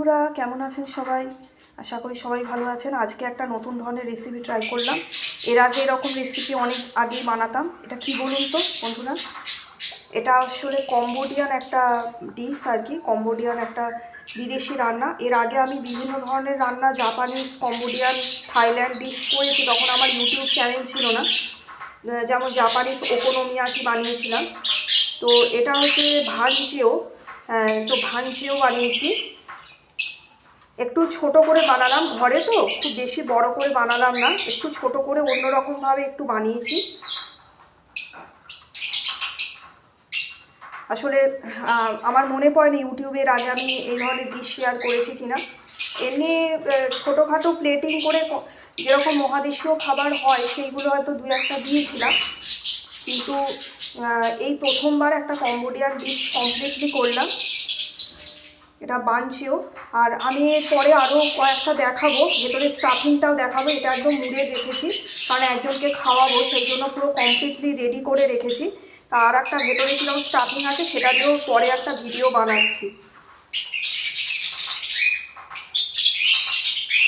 বন্ধুরা, কেমন আছেন সবাই? আশা করি সবাই ভালো আছেন। আজকে একটা নতুন ধরনের রেসিপি ট্রাই করলাম। এর আগে এরকম রেসিপি অনেক আগেই বানাতাম। এটা কি বলুন তো বন্ধুরা, এটা আসলে কম্বোডিয়ান একটা ডিশ আর কি, কম্বোডিয়ান একটা বিদেশি রান্না। এর আগে আমি বিভিন্ন ধরনের রান্না, জাপানিজ, কম্বোডিয়ান, থাইল্যান্ড ডিশ করেছি। তখন আমার ইউটিউব চ্যানেল ছিল না। যেমন জাপানিজ ওকোনোমিয়াকি বানিয়েছিলাম। তো এটা হচ্ছে ভাঞ্চিও। তো ভাঞ্চিও বানিয়েছি। একটু ছোট করে বানালাম, ঘরে তো খুব বেশি বড় করে বানালাম না, একটু ছোট করে অন্যরকমভাবে একটু বানিয়েছি। আসলে আমার মনে পড়েনি ইউটিউবের আগে আমি এই ধরনের ডিশ শেয়ার করেছি কিনা। এমনি ছোটোখাটো প্লেটিং করে যেরকম মহাদেশীয় খাবার হয় সেইগুলো হয়তো দু একটা দিয়েছিলাম, কিন্তু এই প্রথমবার একটা কম্বোডিয়ান ডিশ কমপ্লিটলি করলাম। এটা বানচিও। আর আমি পরে আরও কয়েকটা দেখাবো, ভেতরে স্টাফিংটাও দেখাবো। এটা একদম মুড়ে রেখেছি, কারণ একজনকে খাওয়াবো, সেই জন্য পুরো কমপ্লিটলি রেডি করে রেখেছি। আর একটা ভেতরে কীরকম স্টাফিং আছে সেটা দিয়েও পরে একটা ভিডিও বানাচ্ছি।